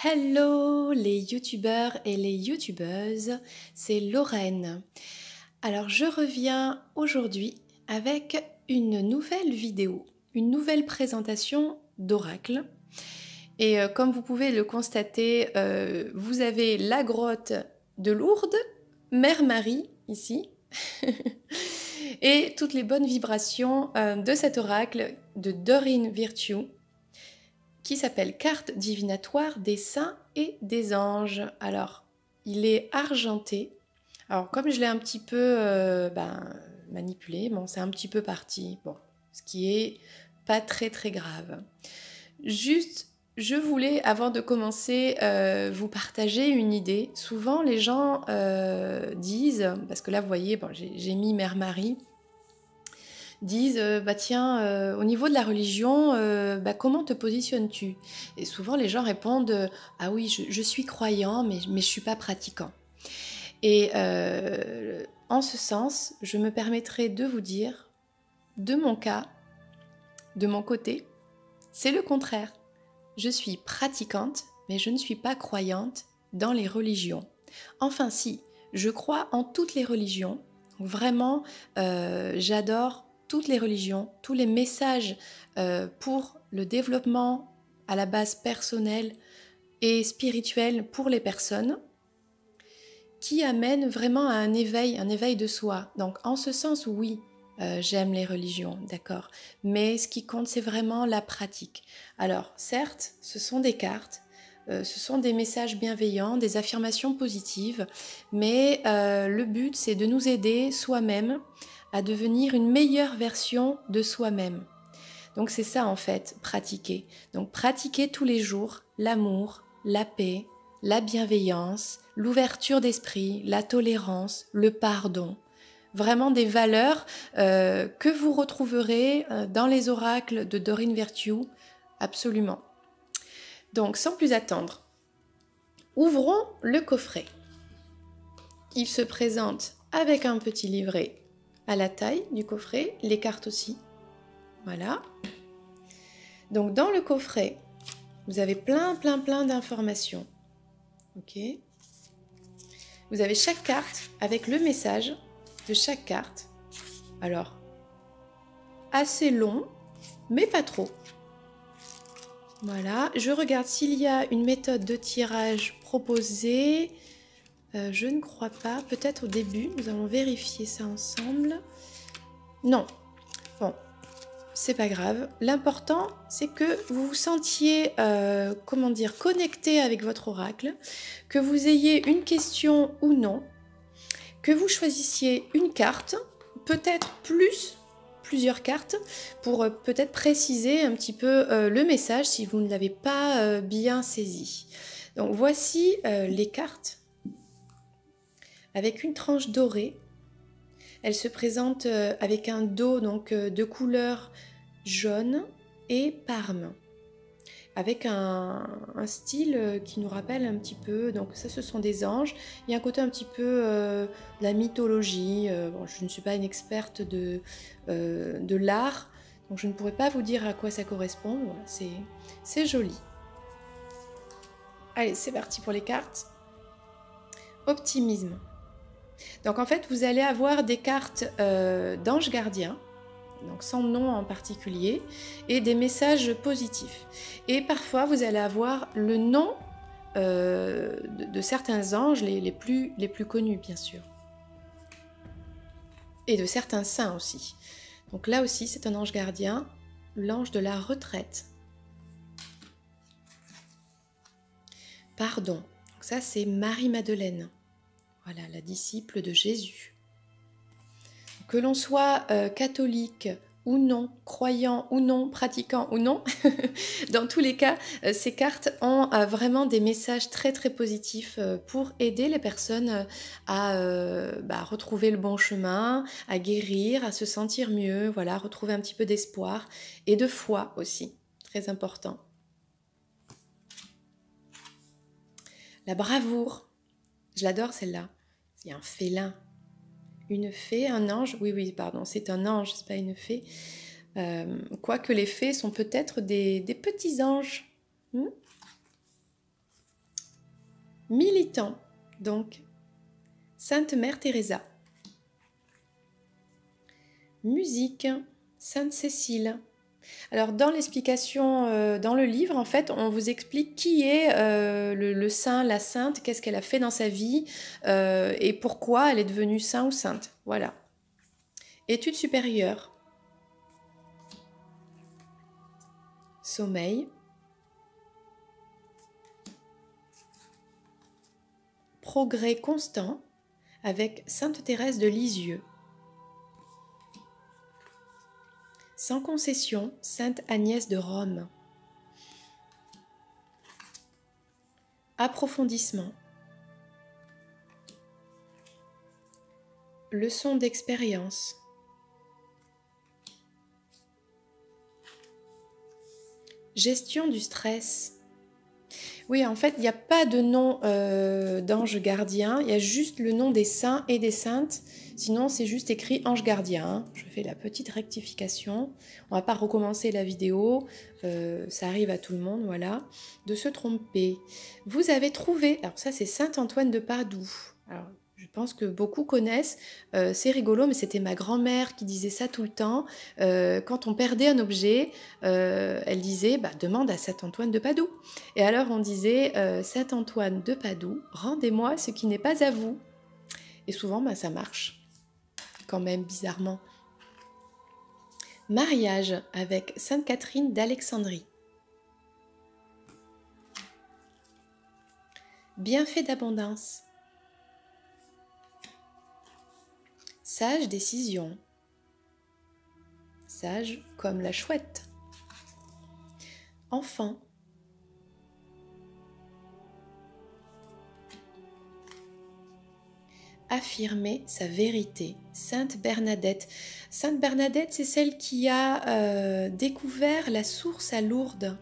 Hello les youtubeurs et les youtubeuses, c'est Lorraine. Alors je reviens aujourd'hui avec une nouvelle vidéo, une nouvelle présentation d'oracle. Et comme vous pouvez le constater, vous avez la grotte de Lourdes, Mère Marie ici, et toutes les bonnes vibrations de cet oracle de Dorine Virtue, qui s'appelle Carte divinatoire des saints et des anges. Alors, il est argenté. Alors, comme je l'ai un petit peu manipulé, bon, c'est un petit peu parti. Bon, ce qui est pas très grave. Juste, je voulais, avant de commencer, vous partager une idée. Souvent, les gens disent, parce que là, vous voyez, bon, j'ai mis Mère Marie, disent bah tiens, au niveau de la religion, comment te positionnes-tu? Et souvent les gens répondent ah oui, je suis croyant, mais je suis pas pratiquant. Et en ce sens, je me permettrai de vous dire, de mon cas, de mon côté, c'est le contraire. Je suis pratiquante, mais je ne suis pas croyante dans les religions. Enfin si, je crois en toutes les religions. Vraiment, j'adore toutes les religions, tous les messages pour le développement à la base personnelle et spirituelle pour les personnes qui amènent vraiment à un éveil de soi. Donc en ce sens, oui, j'aime les religions, d'accord. Mais ce qui compte, c'est vraiment la pratique. Alors certes, ce sont des cartes, ce sont des messages bienveillants, des affirmations positives, mais le but, c'est de nous aider soi-même à devenir une meilleure version de soi-même. Donc c'est ça en fait, pratiquer. Donc pratiquer tous les jours l'amour, la paix, la bienveillance, l'ouverture d'esprit, la tolérance, le pardon. Vraiment des valeurs que vous retrouverez dans les oracles de Dorine Virtue, absolument. Donc sans plus attendre, ouvrons le coffret. Il se présente avec un petit livret à la taille du coffret, les cartes aussi. Voilà. Donc dans le coffret, vous avez plein d'informations. Ok. Vous avez chaque carte avec le message de chaque carte. Alors, assez long, mais pas trop. Voilà, je regarde s'il y a une méthode de tirage proposée. Je ne crois pas, peut-être au début, nous allons vérifier ça ensemble. Non, bon, c'est pas grave. L'important, c'est que vous vous sentiez, connecté avec votre oracle, que vous ayez une question ou non, que vous choisissiez une carte, peut-être plusieurs cartes, pour peut-être préciser un petit peu le message si vous ne l'avez pas bien saisi. Donc voici les cartes avec une tranche dorée. Elle se présente avec un dos donc, de couleur jaune et parme, avec un style qui nous rappelle un petit peu, donc ça ce sont des anges, il y a un côté un petit peu de la mythologie, bon, je ne suis pas une experte de l'art, donc je ne pourrais pas vous dire à quoi ça correspond, voilà, c'est joli. Allez, c'est parti pour les cartes. Optimisme. Donc en fait, vous allez avoir des cartes d'anges gardiens, donc sans nom en particulier, et des messages positifs. Et parfois, vous allez avoir le nom de certains anges, les plus connus, bien sûr. Et de certains saints aussi. Donc là aussi, c'est un ange gardien, l'ange de la retraite. Pardon. Donc ça, c'est Marie-Madeleine. Voilà, la disciple de Jésus. Que l'on soit catholique ou non, croyant ou non, pratiquant ou non, dans tous les cas, ces cartes ont vraiment des messages très positifs pour aider les personnes à retrouver le bon chemin, à guérir, à se sentir mieux, voilà, retrouver un petit peu d'espoir et de foi aussi, très important. La bravoure, je l'adore celle-là, il y a un félin. Une fée, un ange, oui, pardon, c'est un ange, c'est pas une fée. Quoique les fées sont peut-être des petits anges. Militant, donc Sainte Mère Teresa. Musique, Sainte Cécile. Alors dans l'explication, dans le livre, en fait, on vous explique qui est le saint, la sainte, qu'est-ce qu'elle a fait dans sa vie et pourquoi elle est devenue saint ou sainte. Voilà. Études supérieures. Sommeil. Progrès constant avec Sainte Thérèse de Lisieux. Sans concession, Sainte Agnès de Rome. Approfondissement. Leçon d'expérience. Gestion du stress. Oui, en fait, il n'y a pas de nom d'ange gardien, il y a juste le nom des saints et des saintes. Sinon, c'est juste écrit ange gardien. Hein. Je fais la petite rectification. On va pas recommencer la vidéo, ça arrive à tout le monde, voilà, de se tromper. Vous avez trouvé, alors ça c'est Saint Antoine de Padoue. Alors, je pense que beaucoup connaissent, c'est rigolo, mais c'était ma grand-mère qui disait ça tout le temps. Quand on perdait un objet, elle disait bah, « demande à Saint Antoine de Padoue ». Et alors on disait « Saint Antoine de Padoue, rendez-moi ce qui n'est pas à vous ». Et souvent, bah, ça marche, quand même, bizarrement. Mariage avec Sainte Catherine d'Alexandrie. Bienfait d'abondance. Sage décision. Sage comme la chouette. Enfant. Affirmer sa vérité. Sainte Bernadette. Sainte Bernadette, c'est celle qui a découvert la source à Lourdes.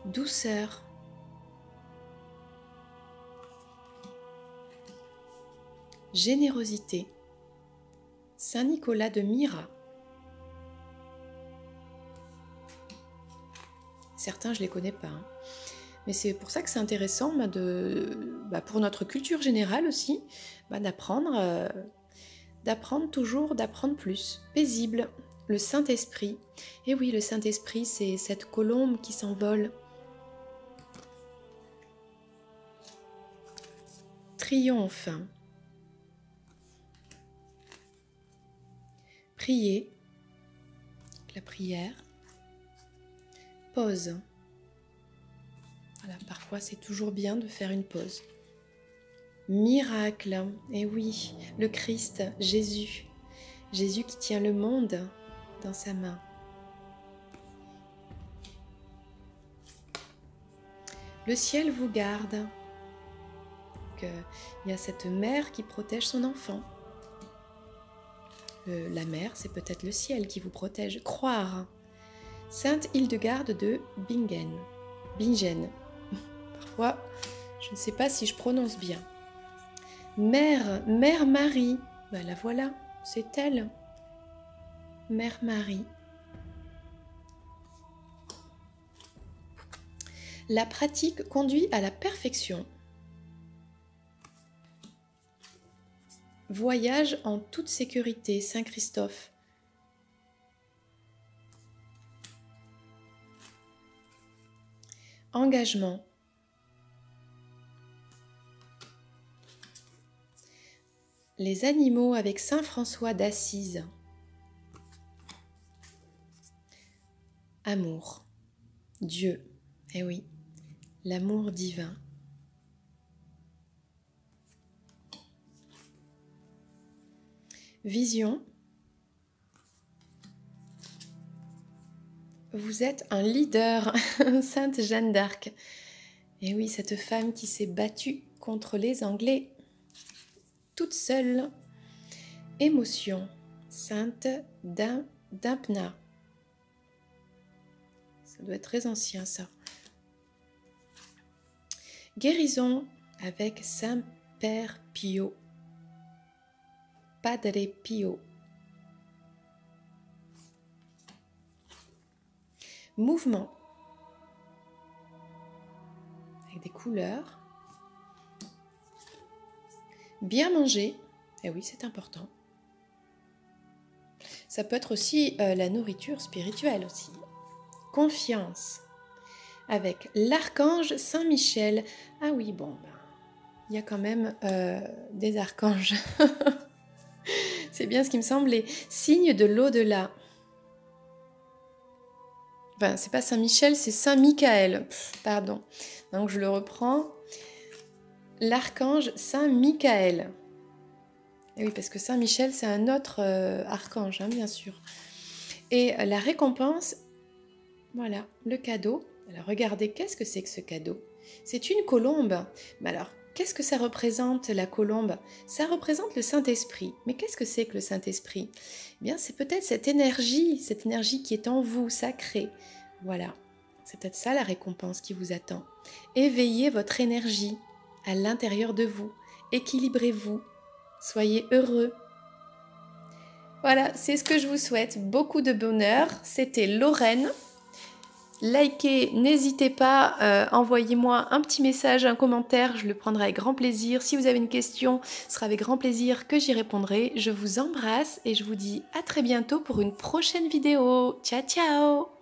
Douceur. Générosité. Saint Nicolas de Myra. Certains, je ne les connais pas. Hein. Mais c'est pour ça que c'est intéressant pour notre culture générale aussi, d'apprendre toujours, d'apprendre plus. Paisible. Le Saint-Esprit. Et oui, le Saint-Esprit, c'est cette colombe qui s'envole. Triomphe. Prier, la prière. Pause. Voilà, parfois c'est toujours bien de faire une pause. Miracle, et oui, le Christ, Jésus. Jésus qui tient le monde dans sa main. Le ciel vous garde. Il y a cette mère qui protège son enfant. La mer, c'est peut-être le ciel qui vous protège. Croire. Sainte Hildegarde de Bingen. Parfois, je ne sais pas si je prononce bien. Mère Marie. Ben la voilà, c'est elle. Mère Marie. La pratique conduit à la perfection. Voyage en toute sécurité, Saint Christophe. Engagement. Les animaux avec Saint François d'Assise. Amour. Dieu. Eh oui, l'amour divin. Vision. Vous êtes un leader, Sainte Jeanne d'Arc. Et oui, cette femme qui s'est battue contre les Anglais, toute seule. Émotion, Sainte Dymphna. Ça doit être très ancien, ça. Guérison avec Saint Père Pio. Padre Pio. Mouvement. couleurs. Bien manger, et oui, c'est important. Ça peut être aussi la nourriture spirituelle aussi. Confiance, avec l'archange Saint-Michel. Ah oui, bon, ben, il y a quand même des archanges. C'est bien ce qui me semble, les signes de l'au-delà. Enfin, c'est pas Saint-Michel, c'est Saint-Michael. Pardon. Donc je le reprends. L'archange Saint-Michael. Et oui, parce que Saint-Michel, c'est un autre archange, hein, bien sûr. Et la récompense, voilà, le cadeau. Alors regardez, qu'est-ce que c'est que ce cadeau? C'est une colombe. Mais alors, qu'est-ce que ça représente, la colombe? Ça représente le Saint-Esprit. Mais qu'est-ce que c'est que le Saint-Esprit? Eh bien, c'est peut-être cette énergie qui est en vous, sacrée. Voilà, c'est peut-être ça la récompense qui vous attend. Éveillez votre énergie à l'intérieur de vous. Équilibrez-vous. Soyez heureux. Voilà, c'est ce que je vous souhaite. Beaucoup de bonheur. C'était Lorraine. Likez, n'hésitez pas, envoyez-moi un petit message, un commentaire, je le prendrai avec grand plaisir. Si vous avez une question, ce sera avec grand plaisir que j'y répondrai. Je vous embrasse et je vous dis à très bientôt pour une prochaine vidéo. Ciao, ciao!